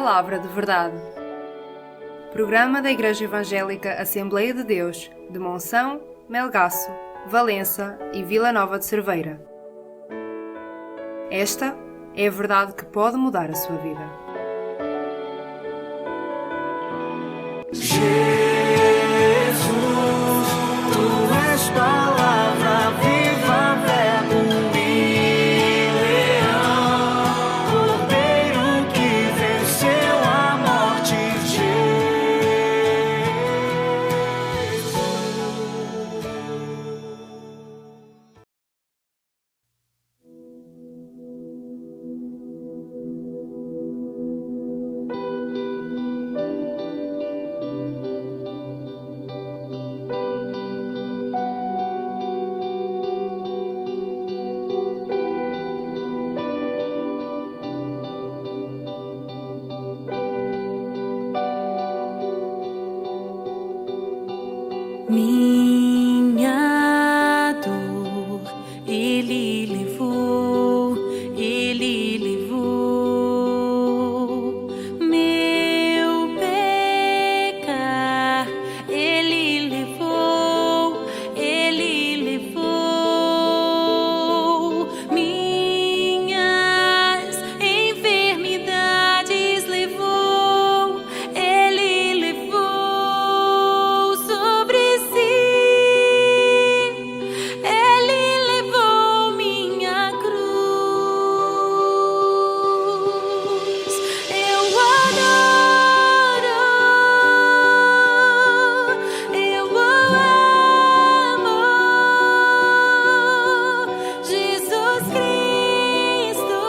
Palavra de Verdade. Programa da Igreja Evangélica Assembleia de Deus de Monção, Melgaço, Valença e Vila Nova de Cerveira. Esta é a verdade que pode mudar a sua vida. Jesus, Tu és palavra viva, verbo e leão, cordeiro que venceu a morte. Minha dor, Ele levou, Ele levou. Meu pecar, Ele levou, Ele levou. Minhas enfermidades levou, Ele levou sobre si. Ele levou minha cruz. Eu adoro, eu amo Jesus Cristo,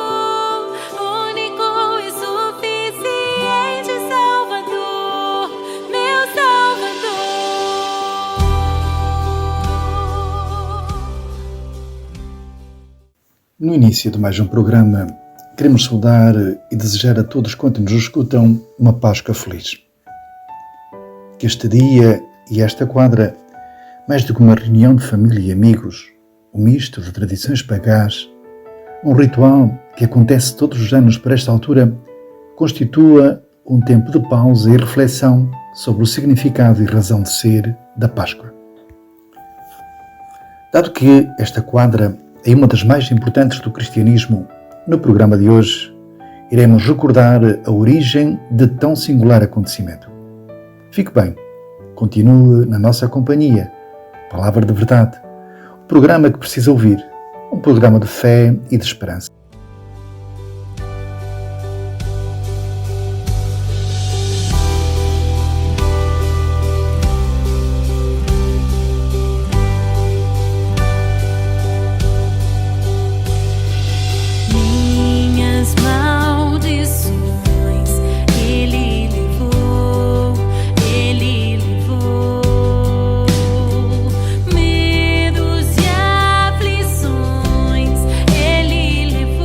único e suficiente Salvador, meu Salvador. No início de mais um programa, queremos saudar e desejar a todos quantos nos escutam uma Páscoa feliz. Que este dia e esta quadra, mais do que uma reunião de família e amigos, um misto de tradições pagãs, um ritual que acontece todos os anos por esta altura, constitua um tempo de pausa e reflexão sobre o significado e razão de ser da Páscoa. Dado que esta quadra é uma das mais importantes do cristianismo, no programa de hoje iremos recordar a origem de tão singular acontecimento. Fique bem, continue na nossa companhia. Palavra de Verdade, o programa que precisa ouvir, um programa de fé e de esperança. Minhas maldições, Ele levou, Ele levou. Medos e aflições, Ele levou.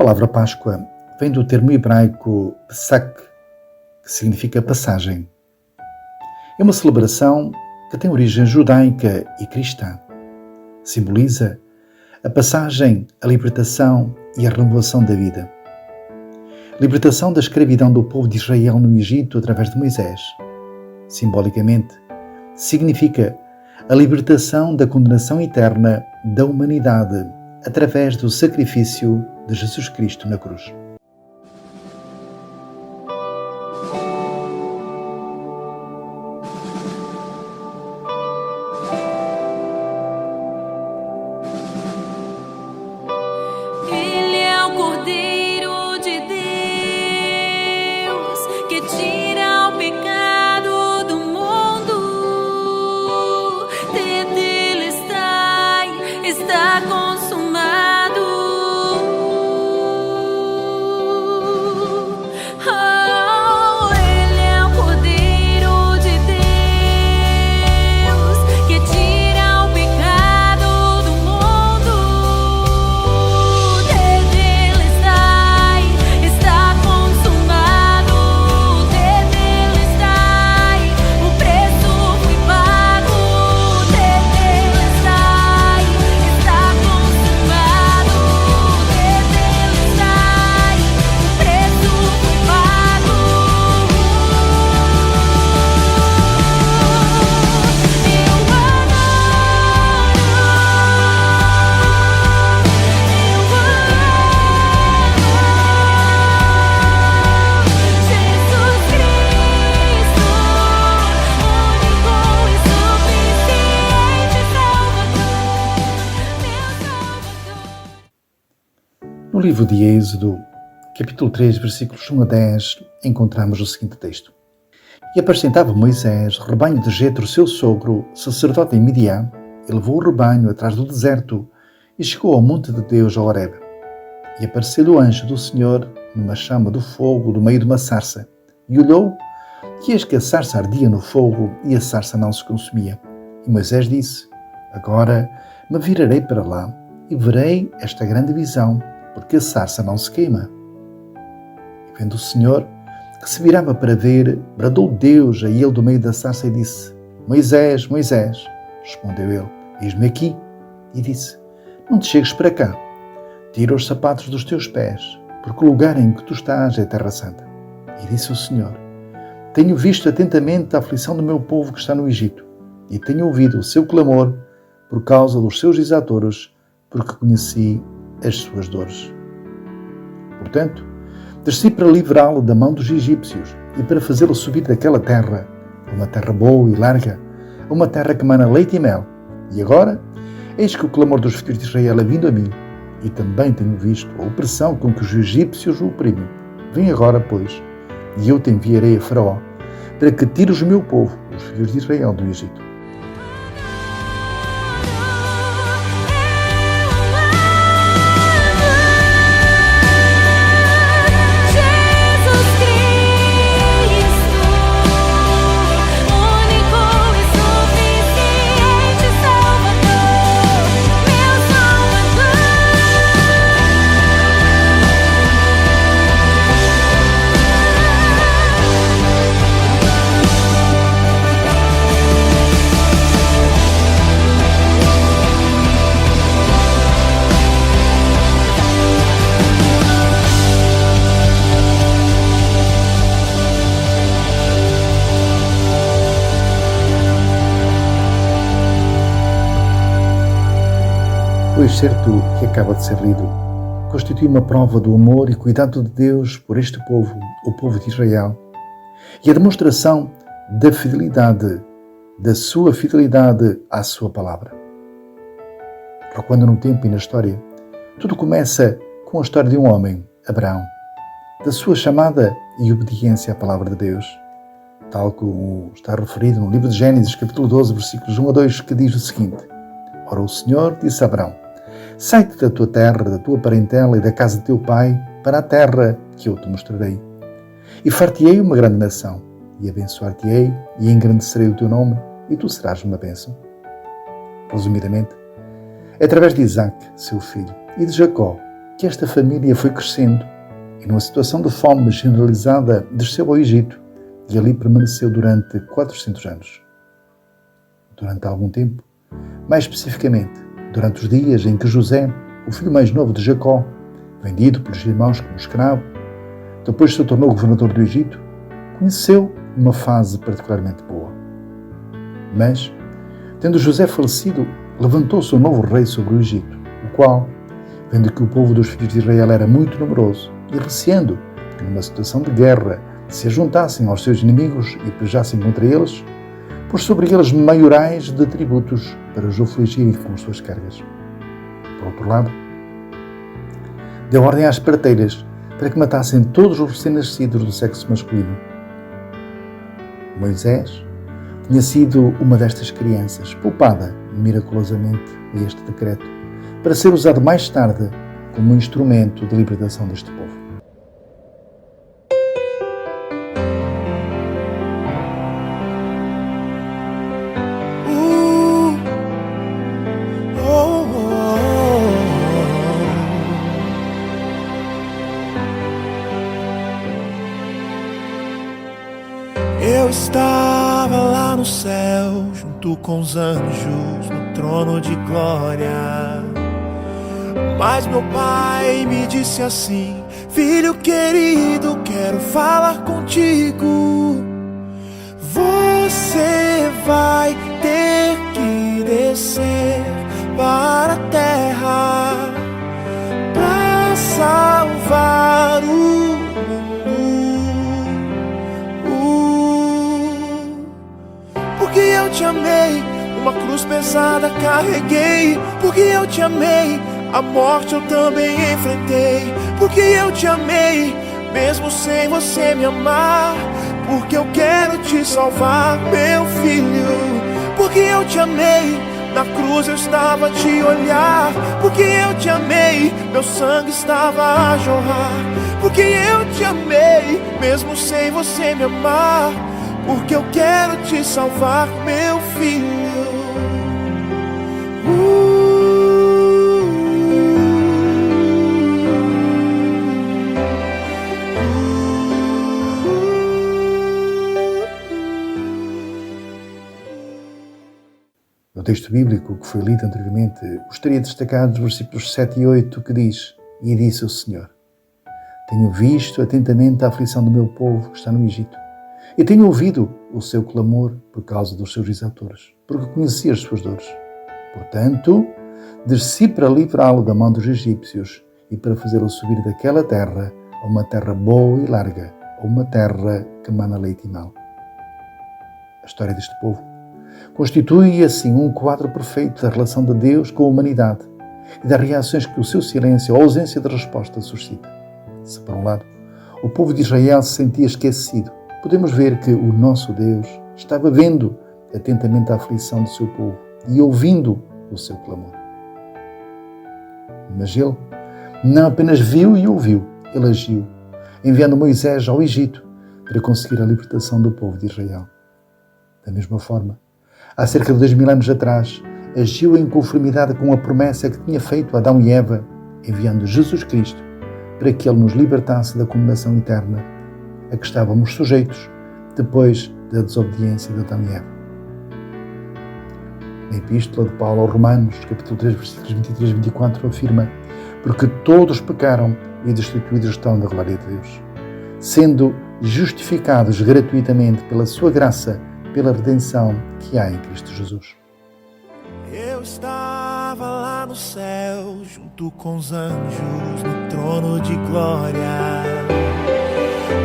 palavra Páscoa vem do termo hebraico Pesach, que significa passagem. É uma celebração que tem origem judaica e cristã. Simboliza a passagem, a libertação e a renovação da vida. Libertação da escravidão do povo de Israel no Egito através de Moisés. Simbolicamente, significa a libertação da condenação eterna da humanidade através do sacrifício de Jesus Cristo na cruz. Ele é o Cordeiro de Deus que tira o pecado do mundo. Dele está consumado. Oh, ele é o Cordeiro de Deus que tira o pecado do mundo. Dele está consumado. Dele está, o preço foi pago. Dele está consumado. Dele está, o preço foi pago. Jesus Cristo, único e suficiente Salvador, meu Salvador. No livro de Êxodo, capítulo 3, versículos 1 a 10, encontramos o seguinte texto. E apacentava Moisés o rebanho de Jetro, seu sogro, sacerdote em Midian, e levou o rebanho atrás do deserto e chegou ao monte de Deus, a Horebe. E apareceu-lhe o anjo do Senhor numa chama do fogo do meio de uma sarça. E olhou, e eis que a sarça ardia no fogo e a sarça não se consumia. E Moisés disse, agora me virarei para lá e verei esta grande visão, porque a sarça não se queima. E vendo o Senhor, que se virava para ver, bradou Deus a ele do meio da sarça e disse, Moisés, Moisés. Respondeu ele, eis-me aqui. E disse, não te chegues para cá. Tira os sapatos dos teus pés, porque o lugar em que tu estás é terra santa. E disse o Senhor, tenho visto atentamente a aflição do meu povo que está no Egito, e tenho ouvido o seu clamor por causa dos seus exatores, porque conheci as suas dores. Portanto, desci para livrá-lo da mão dos egípcios e para fazê-lo subir daquela terra, uma terra boa e larga, uma terra que mana leite e mel. E agora, eis que o clamor dos filhos de Israel é vindo a mim, e também tenho visto a opressão com que os egípcios o oprimem. Vem agora, pois, e eu te enviarei a Faraó, para que tires o meu povo, os filhos de Israel, do Egito. Jesus Cristo, único e suficiente Salvador, meu Salvador. O excerto que acaba de ser lido constitui uma prova do amor e cuidado de Deus por este povo, o povo de Israel, e a demonstração da fidelidade, da sua fidelidade à sua palavra. Recuando no tempo e na história, tudo começa com a história de um homem, Abraão, da sua chamada e obediência à palavra de Deus, tal como está referido no livro de Gênesis, capítulo 12, versículos 1 a 2, que diz o seguinte: Ora, o Senhor disse a Abraão, sai-te da tua terra, da tua parentela e da casa de teu pai, para a terra que eu te mostrarei. E far-te-ei uma grande nação, e abençoar-te-ei, e engrandecerei o teu nome, e tu serás uma bênção. Resumidamente, é através de Isaac, seu filho, e de Jacó, que esta família foi crescendo e, numa situação de fome generalizada, desceu ao Egito e ali permaneceu durante 400 anos. Durante algum tempo, mais especificamente, durante os dias em que José, o filho mais novo de Jacó, vendido pelos irmãos como escravo, depois se tornou governador do Egito, conheceu uma fase particularmente boa. Mas, tendo José falecido, levantou-se um novo rei sobre o Egito, o qual, vendo que o povo dos filhos de Israel era muito numeroso e receando que numa situação de guerra se juntassem aos seus inimigos e pejassem contra eles, pôs sobre eles maiorais de tributos para os afligirem com as suas cargas. Por outro lado, deu ordem às parteiras para que matassem todos os recém-nascidos do sexo masculino. Moisés tinha sido uma destas crianças, poupada miraculosamente a este decreto, para ser usado mais tarde como um instrumento de libertação deste povo. Eu estava lá no céu, junto com os anjos, no trono de glória. Mas meu pai me disse assim: filho querido, quero falar contigo. Você vai ter que descer para a terra para salvar o mundo. Porque eu te amei, uma cruz pesada carreguei. Porque eu te amei, a morte eu também enfrentei. Porque eu te amei, mesmo sem você me amar. Porque eu quero te salvar, meu filho. Porque eu te amei, na cruz eu estava a te olhar. Porque eu te amei, meu sangue estava a jorrar. Porque eu te amei, mesmo sem você me amar. Porque eu quero te salvar, meu filho. No texto bíblico que foi lido anteriormente, gostaria de destacar os versículos 7 e 8 que diz: E disse o Senhor: Tenho visto atentamente a aflição do meu povo que está no Egito, e tenho ouvido o seu clamor por causa dos seus exautores, porque conheci as suas dores. Portanto, desci para livrá-lo da mão dos egípcios e para fazê-lo subir daquela terra a uma terra boa e larga, a uma terra que mana leite e mel. A história deste povo constitui, assim, um quadro perfeito da relação de Deus com a humanidade e das reações que o seu silêncio ou ausência de resposta suscita. Se, por um lado, o povo de Israel se sentia esquecido, podemos ver que o nosso Deus estava vendo atentamente a aflição do seu povo e ouvindo o seu clamor. Mas ele não apenas viu e ouviu, ele agiu, enviando Moisés ao Egito para conseguir a libertação do povo de Israel. Da mesma forma, há cerca de 2000 anos atrás, agiu em conformidade com a promessa que tinha feito a Adão e Eva, enviando Jesus Cristo para que ele nos libertasse da condenação eterna a que estávamos sujeitos depois da desobediência de Adão e Eva. Na Epístola de Paulo aos Romanos, capítulo 3, versículos 23 e 24, afirma: Porque todos pecaram e destituídos estão da glória de Deus, sendo justificados gratuitamente pela sua graça, pela redenção que há em Cristo Jesus. Eu estava lá no céu, junto com os anjos, no trono de glória.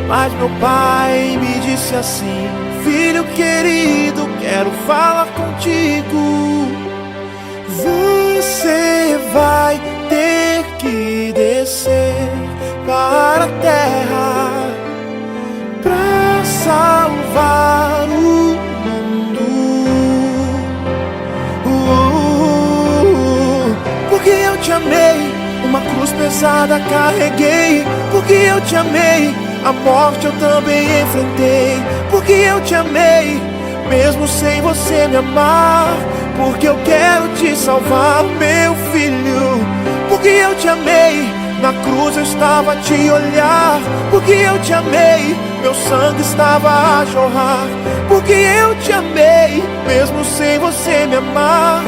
Mas meu pai me disse assim: filho querido, quero falar contigo. Você vai ter que descer para a terra para salvar o mundo. Porque eu te amei, uma cruz pesada carreguei. Porque eu te amei, a morte eu também enfrentei. Porque eu te amei, mesmo sem você me amar. Porque eu quero te salvar, meu filho. Porque eu te amei, Na cruz eu estava a te olhar, porque eu te amei, meu sangue estava a jorrar. Porque eu te amei, mesmo sem você me amar.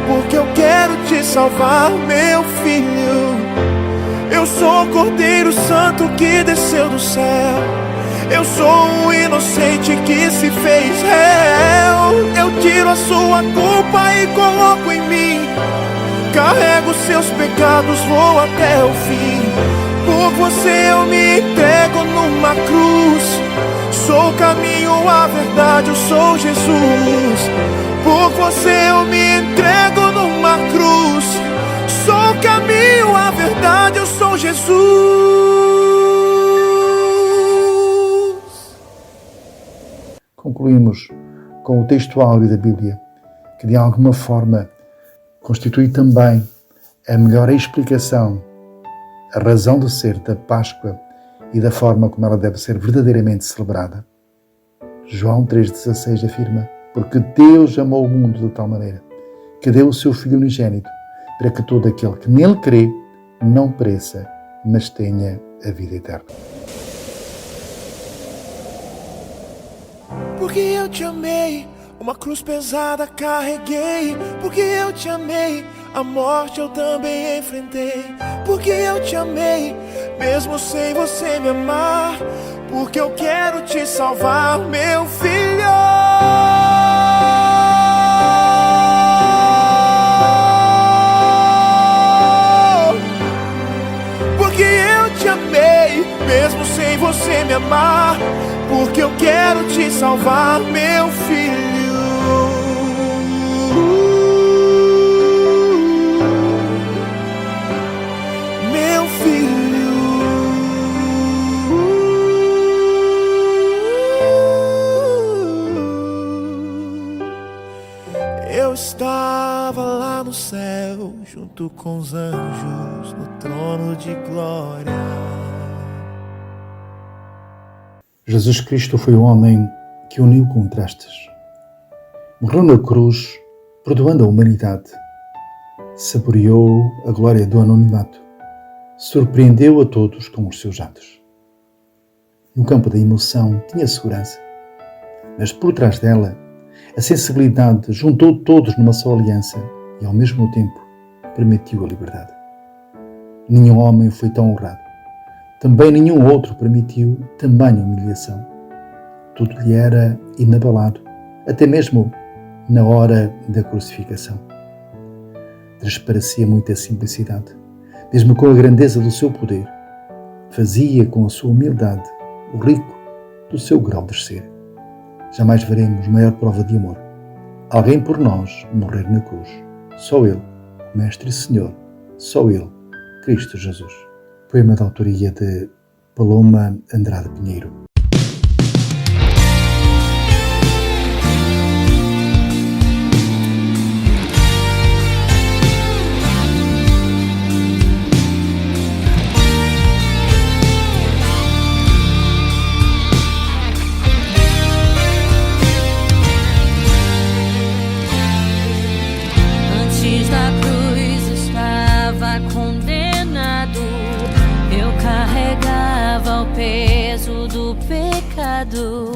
Porque eu quero te salvar, meu filho. Eu sou o Cordeiro Santo que desceu do céu. Eu sou o inocente que se fez réu. Eu tiro a sua culpa e coloco em mim. Carrego seus pecados, vou até o fim. Por você eu me entrego numa cruz. Sou o caminho, a verdade, eu sou Jesus. Por você eu me entrego numa cruz. Sou o caminho, a verdade, eu sou Jesus. Concluímos com o texto áureo da Bíblia, que de alguma forma constitui também a melhor explicação, a razão de ser da Páscoa e da forma como ela deve ser verdadeiramente celebrada. João 3,16 afirma: porque Deus amou o mundo de tal maneira que deu o seu Filho unigênito, para que todo aquele que nele crê não pereça, mas tenha a vida eterna. Porque eu te amei, uma cruz pesada carreguei. Porque eu te amei, a morte eu também enfrentei. Porque eu te amei, mesmo sem você me amar. Porque eu quero te salvar, meu filho. Porque eu te amei, mesmo sem você me amar. Porque eu quero te salvar, meu filho. Meu filho. Eu estava lá no céu, junto com os anjos, no trono de glória. Jesus Cristo foi o homem que uniu contrastes. Morreu na cruz, perdoando a humanidade. Saboreou a glória do anonimato. Surpreendeu a todos com os seus atos. No campo da emoção tinha segurança, mas por trás dela, a sensibilidade juntou todos numa só aliança e, ao mesmo tempo, permitiu a liberdade. Nenhum homem foi tão honrado. Também nenhum outro permitiu tamanha humilhação. Tudo lhe era inabalado, até mesmo na hora da crucificação. Transparecia muita simplicidade, mesmo com a grandeza do seu poder. Fazia com a sua humildade o rico do seu grau de ser. Jamais veremos maior prova de amor. Alguém por nós morrer na cruz. Só Ele, Mestre e Senhor. Só Ele, Cristo Jesus. Poema da autoria de Paloma Andrade Pinheiro. Antes da cruz estava condenado. Eu carregava o peso do pecado,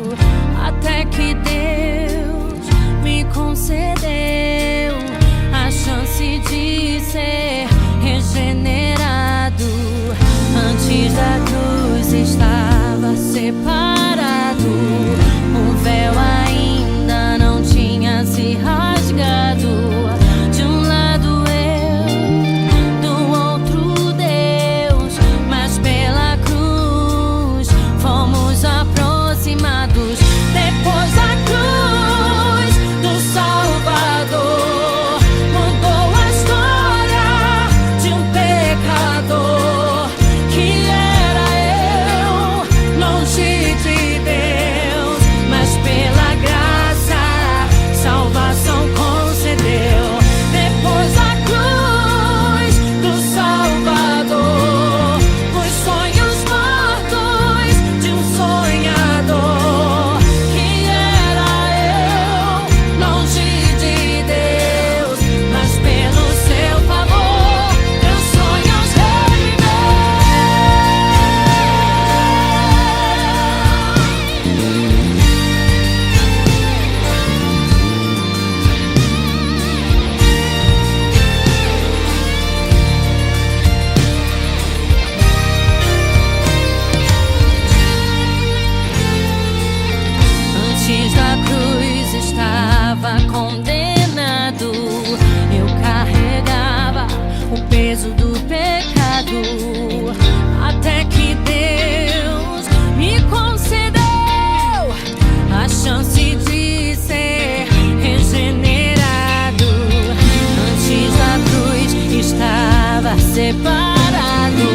até que Deus me concedeu a chance de ser regenerado. Antes da cruz estava separado, o véu ainda não tinha se rasgado. De um lado eu, do outro Deus, mas pela cruz fomos aproximados. Depois da cruz do Salvador, mudou a história de um pecador que era eu, longe de Deus. cruz estava condenado, eu carregava o peso do pecado, até que Deus me concedeu a chance de ser regenerado. Antes da cruz estava separado,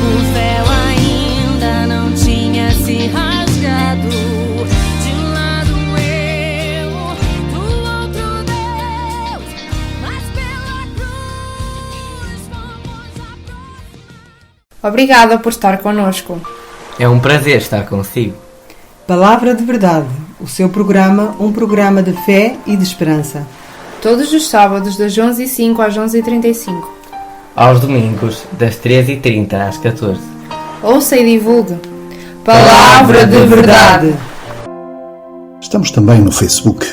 o véu ainda não tinha se rasgado. De um lado eu, do outro Deus, mas pela cruz fomos aproximados. Obrigada por estar connosco. É um prazer estar consigo. Palavra de Verdade, o seu programa, um programa de fé e de esperança. Todos os sábados das 11h05 às 11h35. Aos domingos, das 13h30 às 14h. Ouça e divulgue. Palavra de Verdade. Estamos também no Facebook.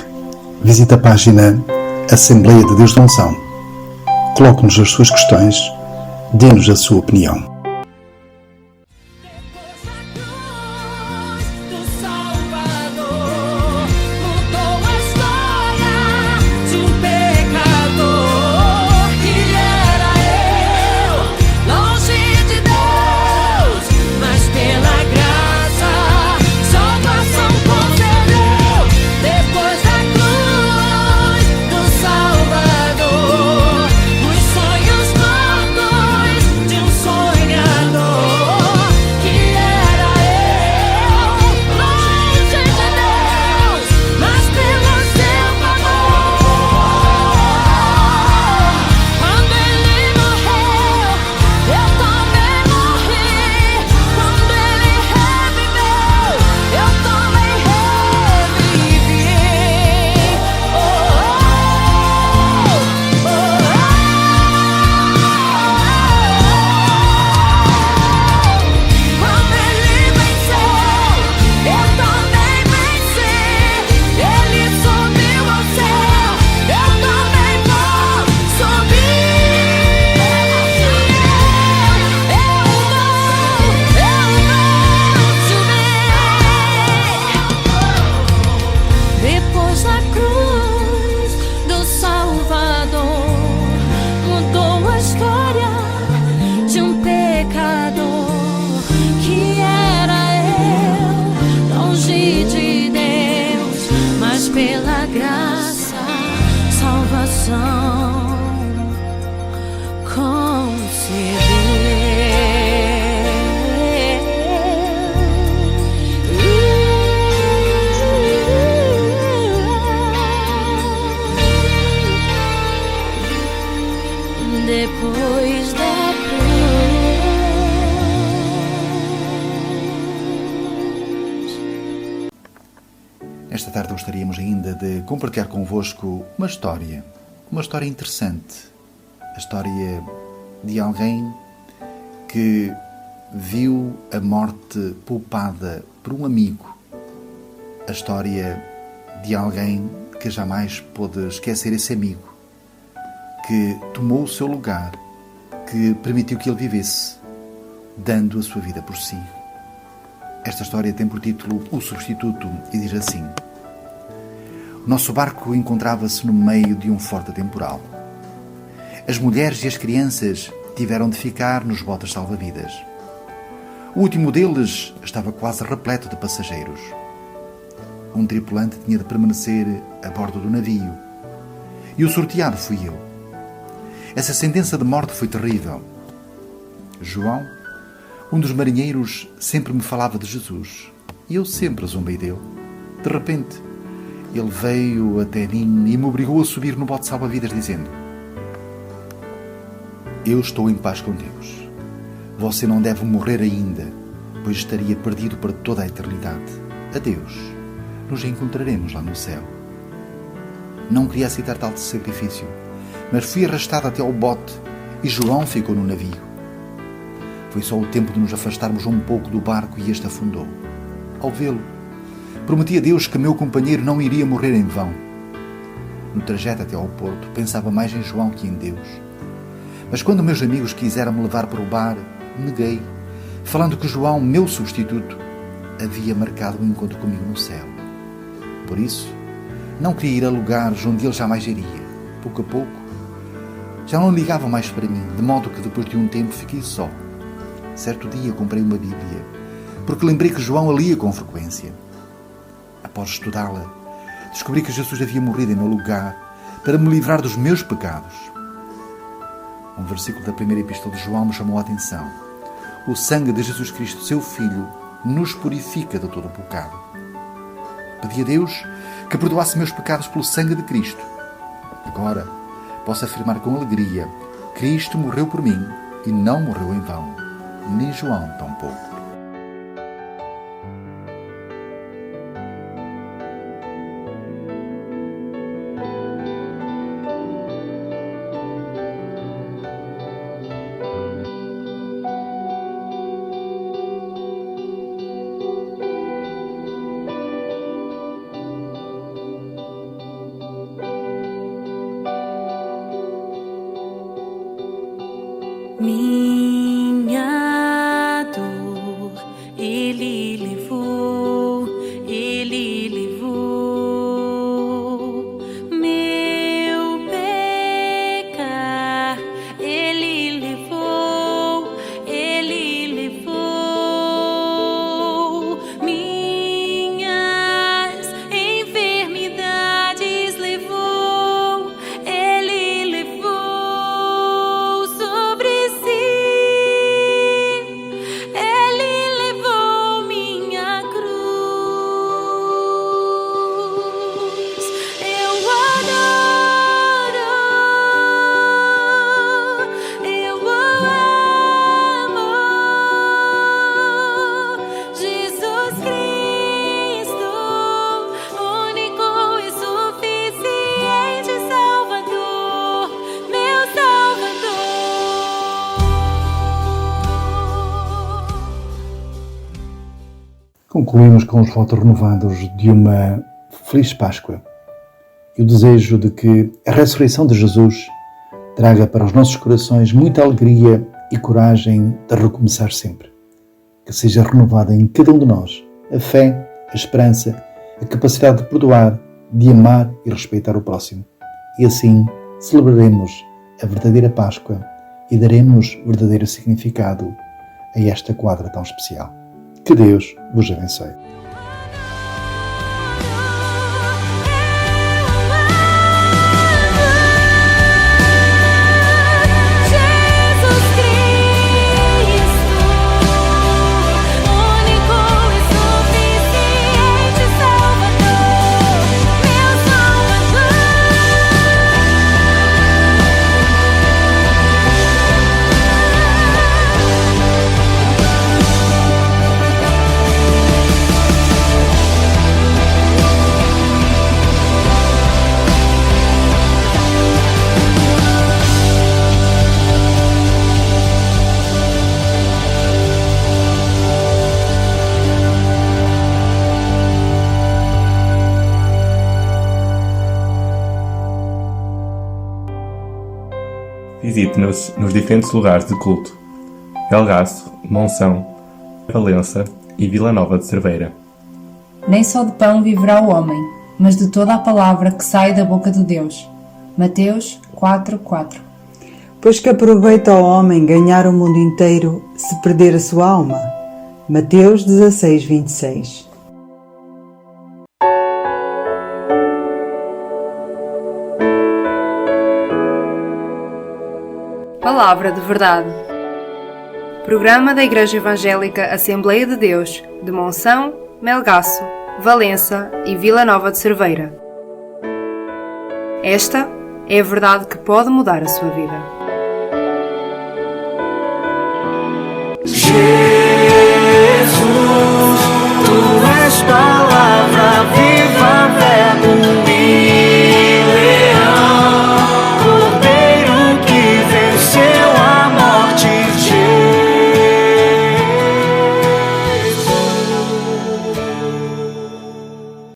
Visite a página Assembleia de Deus de Monção. Coloque-nos as suas questões, dê-nos a sua opinião. Do Salvador mudou a história de um pecador que era eu, longe de Deus, mas pela graça salvação concedeu. Depois da cruz do Salvador, os sonhos loucos de um sonhador que era eu, longe de Deus, mas pelo seu favor. Quando ele morreu, eu também morri. Quando ele reviveu, eu também revivi. Quando ele venceu, eu também venci. Ele subiu ao céu, eu também vou subir. Eu vou subir. Depois da cruz do Salvador mudou a história de um pecador que era eu, longe de Deus, mas pela graça salvação concedeu. Depois da cruz. Esta tarde gostaríamos ainda de compartilhar convosco uma história interessante. A história de alguém que viu a morte poupada por um amigo. A história de alguém que jamais pôde esquecer esse amigo, que tomou o seu lugar, que permitiu que ele vivesse, dando a sua vida por si. Esta história tem por título O Substituto e diz assim: o nosso barco encontrava-se no meio de um forte temporal. As mulheres e as crianças tiveram de ficar nos botes salva-vidas. O último deles estava quase repleto de passageiros. Um tripulante tinha de permanecer a bordo do navio. E o sorteado fui eu. Essa sentença de morte foi terrível. João, um dos marinheiros, sempre me falava de Jesus. E eu sempre zombei dele. De repente, ele veio até mim e me obrigou a subir no bote salva-vidas, dizendo: eu estou em paz com Deus. Você não deve morrer ainda, pois estaria perdido para toda a eternidade. Adeus. Nos encontraremos lá no céu. Não queria aceitar tal sacrifício, mas fui arrastado até ao bote e João ficou no navio. Foi só o tempo de nos afastarmos um pouco do barco e este afundou. Ao vê-lo, prometi a Deus que meu companheiro não iria morrer em vão. No trajeto até ao porto, pensava mais em João que em Deus. Mas quando meus amigos quiseram me levar para o bar, neguei, falando que João, meu substituto, havia marcado um encontro comigo no céu. Por isso, não queria ir a lugares onde ele jamais iria. Pouco a pouco, já não ligava mais para mim, de modo que depois de um tempo fiquei só. Certo dia comprei uma Bíblia, porque lembrei que João a lia com frequência. Após estudá-la, descobri que Jesus havia morrido em meu lugar para me livrar dos meus pecados. Um versículo da primeira epístola de João me chamou a atenção. O sangue de Jesus Cristo, seu Filho, nos purifica de todo o pecado. Pedi a Deus que perdoasse meus pecados pelo sangue de Cristo. Agora, posso afirmar com alegria: Cristo morreu por mim e não morreu em vão, nem João tampouco. Minha dor, Ele levou, Ele levou. Meu pecar, Ele levou, Ele levou. Minhas enfermidades levou, Ele levou. Concluímos com os votos renovados de uma feliz Páscoa e o desejo de que a ressurreição de Jesus traga para os nossos corações muita alegria e coragem de recomeçar sempre. Que seja renovada em cada um de nós a fé, a esperança, a capacidade de perdoar, de amar e respeitar o próximo. E assim celebraremos a verdadeira Páscoa e daremos verdadeiro significado a esta quadra tão especial. Que Deus vos abençoe. Visite-nos nos diferentes lugares de culto: Melgaço, Monção, Valença e Vila Nova de Cerveira. Nem só de pão viverá o homem, mas de toda a palavra que sai da boca de Deus. Mateus 4:4. Pois que aproveita ao homem ganhar o mundo inteiro se perder a sua alma. Mateus 16:26. Palavra de Verdade. Programa da Igreja Evangélica Assembleia de Deus de Monção, Melgaço, Valença e Vila Nova de Cerveira. Esta é a verdade que pode mudar a sua vida.